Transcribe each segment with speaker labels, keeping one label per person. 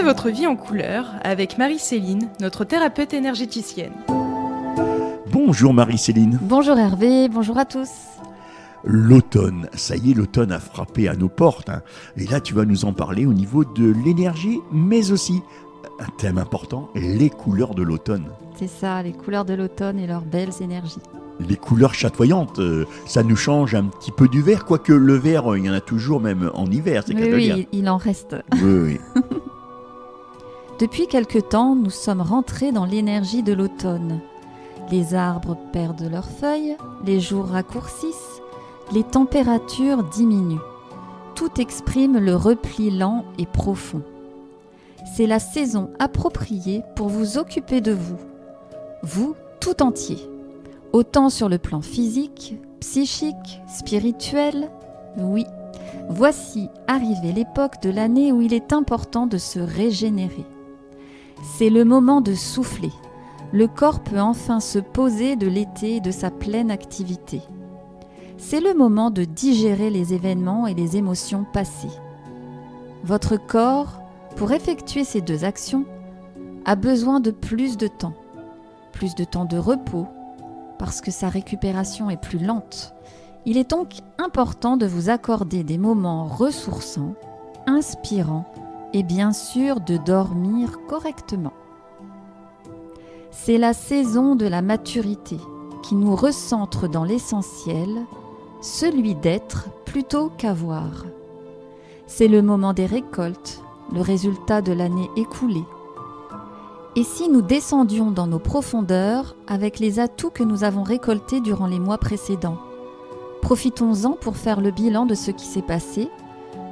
Speaker 1: Vivez votre vie en couleur avec Marie-Céline, notre thérapeute énergéticienne.
Speaker 2: Bonjour Marie-Céline.
Speaker 3: Bonjour Hervé, bonjour à tous.
Speaker 2: L'automne, ça y est, l'automne a frappé à nos portes. Et là, tu vas nous en parler au niveau de l'énergie, mais aussi un thème important, les couleurs de l'automne.
Speaker 3: C'est ça, les couleurs de l'automne et leurs belles énergies.
Speaker 2: Les couleurs chatoyantes, ça nous change un petit peu du vert, quoique le vert, il y en a toujours même en hiver, c'est
Speaker 3: Oui, il en reste.
Speaker 2: Oui.
Speaker 3: Depuis quelque temps, nous sommes rentrés dans l'énergie de l'automne. Les arbres perdent leurs feuilles, les jours raccourcissent, les températures diminuent. Tout exprime le repli lent et profond. C'est la saison appropriée pour vous occuper de vous tout entier. Autant sur le plan physique, psychique, spirituel, oui. Voici arrivée l'époque de l'année où il est important de se régénérer. C'est le moment de souffler. Le corps peut enfin se poser de l'été et de sa pleine activité. C'est le moment de digérer les événements et les émotions passées. Votre corps, pour effectuer ces deux actions, a besoin de plus de temps de repos, parce que sa récupération est plus lente. Il est donc important de vous accorder des moments ressourçants, inspirants et bien sûr de dormir correctement. C'est la saison de la maturité qui nous recentre dans l'essentiel, celui d'être plutôt qu'avoir. C'est le moment des récoltes, le résultat de l'année écoulée. Et si nous descendions dans nos profondeurs avec les atouts que nous avons récoltés durant les mois précédents? Profitons-en pour faire le bilan de ce qui s'est passé.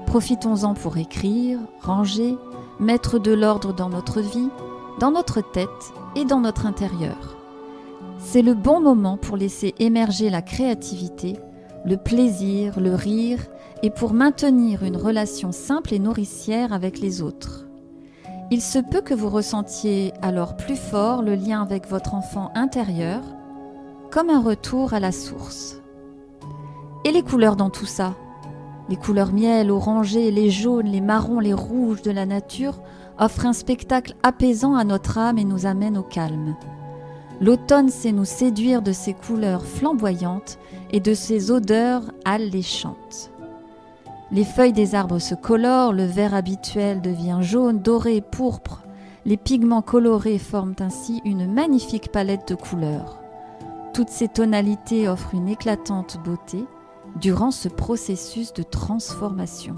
Speaker 3: Profitons-en pour écrire, ranger, mettre de l'ordre dans notre vie, dans notre tête et dans notre intérieur. C'est le bon moment pour laisser émerger la créativité, le plaisir, le rire et pour maintenir une relation simple et nourricière avec les autres. Il se peut que vous ressentiez alors plus fort le lien avec votre enfant intérieur, comme un retour à la source. Et les couleurs dans tout ça? Les couleurs miel, orangé, les jaunes, les marrons, les rouges de la nature offrent un spectacle apaisant à notre âme et nous amène au calme. L'automne sait nous séduire de ses couleurs flamboyantes et de ses odeurs alléchantes. Les feuilles des arbres se colorent, le vert habituel devient jaune, doré, pourpre. Les pigments colorés forment ainsi une magnifique palette de couleurs. Toutes ces tonalités offrent une éclatante beauté durant ce processus de transformation.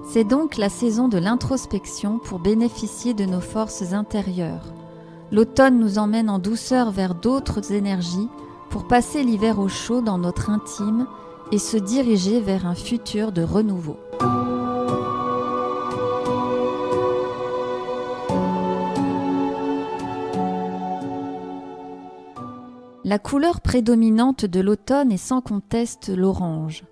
Speaker 3: C'est donc la saison de l'introspection pour bénéficier de nos forces intérieures. L'automne nous emmène en douceur vers d'autres énergies pour passer l'hiver au chaud dans notre intime et se diriger vers un futur de renouveau. La couleur prédominante de l'automne est sans conteste l'orange.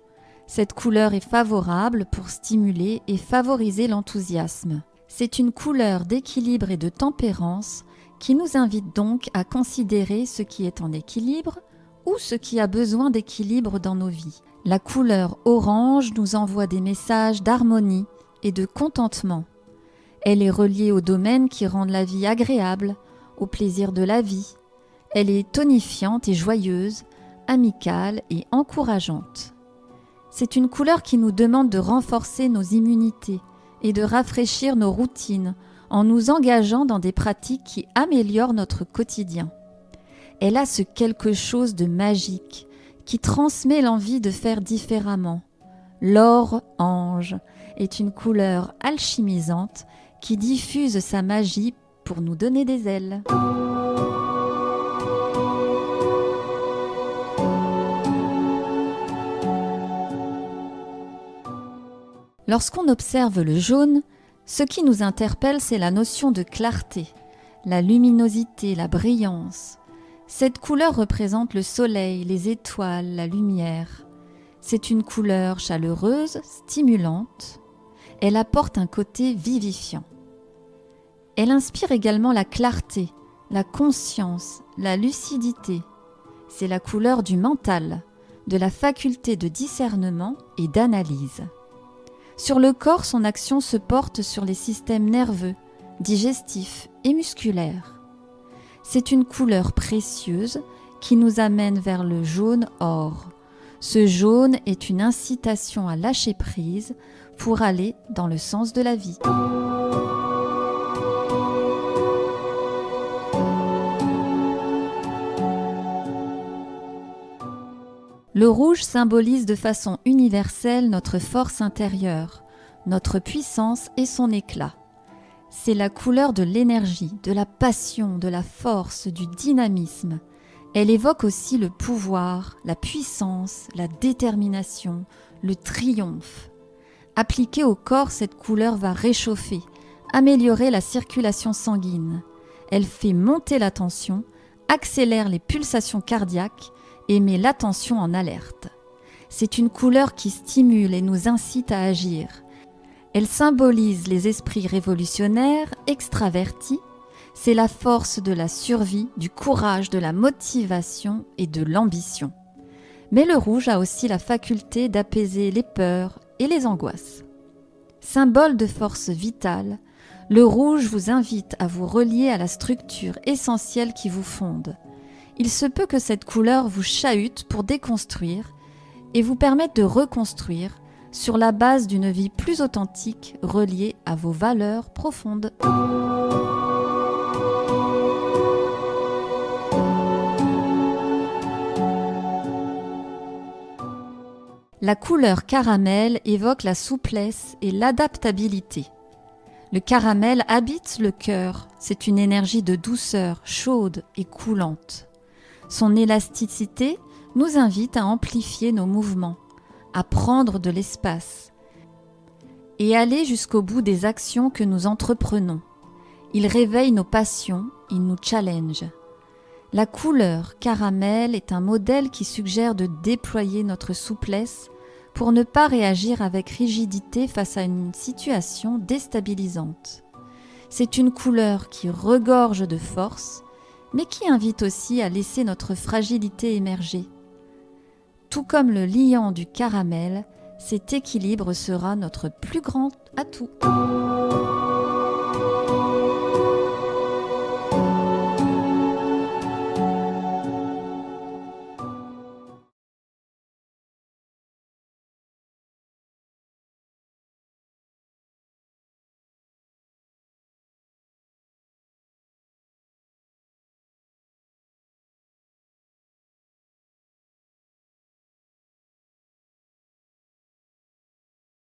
Speaker 3: Cette couleur est favorable pour stimuler et favoriser l'enthousiasme. C'est une couleur d'équilibre et de tempérance qui nous invite donc à considérer ce qui est en équilibre ou ce qui a besoin d'équilibre dans nos vies. La couleur orange nous envoie des messages d'harmonie et de contentement. Elle est reliée aux domaines qui rendent la vie agréable, au plaisir de la vie. Elle est tonifiante et joyeuse, amicale et encourageante. C'est une couleur qui nous demande de renforcer nos immunités et de rafraîchir nos routines en nous engageant dans des pratiques qui améliorent notre quotidien. Elle a ce quelque chose de magique qui transmet l'envie de faire différemment. L'or ange est une couleur alchimisante qui diffuse sa magie pour nous donner des ailes. Lorsqu'on observe le jaune, ce qui nous interpelle, c'est la notion de clarté, la luminosité, la brillance. Cette couleur représente le soleil, les étoiles, la lumière. C'est une couleur chaleureuse, stimulante. Elle apporte un côté vivifiant. Elle inspire également la clarté, la conscience, la lucidité. C'est la couleur du mental, de la faculté de discernement et d'analyse. Sur le corps, son action se porte sur les systèmes nerveux, digestif et musculaire. C'est une couleur précieuse qui nous amène vers le jaune or. Ce jaune est une incitation à lâcher prise pour aller dans le sens de la vie. Le rouge symbolise de façon universelle notre force intérieure, notre puissance et son éclat. C'est la couleur de l'énergie, de la passion, de la force, du dynamisme. Elle évoque aussi le pouvoir, la puissance, la détermination, le triomphe. Appliquée au corps, cette couleur va réchauffer, améliorer la circulation sanguine. Elle fait monter la tension, accélère les pulsations cardiaques et met l'attention en alerte. C'est une couleur qui stimule et nous incite à agir. Elle symbolise les esprits révolutionnaires, extravertis. C'est la force de la survie, du courage, de la motivation et de l'ambition. Mais le rouge a aussi la faculté d'apaiser les peurs et les angoisses. Symbole de force vitale, le rouge vous invite à vous relier à la structure essentielle qui vous fonde. Il se peut que cette couleur vous chahute pour déconstruire et vous permette de reconstruire sur la base d'une vie plus authentique reliée à vos valeurs profondes. La couleur caramel évoque la souplesse et l'adaptabilité. Le caramel habite le cœur, c'est une énergie de douceur, chaude et coulante. Son élasticité nous invite à amplifier nos mouvements, à prendre de l'espace et aller jusqu'au bout des actions que nous entreprenons. Il réveille nos passions, il nous challenge. La couleur caramel est un modèle qui suggère de déployer notre souplesse pour ne pas réagir avec rigidité face à une situation déstabilisante. C'est une couleur qui regorge de force, mais qui invite aussi à laisser notre fragilité émerger. Tout comme le liant du caramel, cet équilibre sera notre plus grand atout.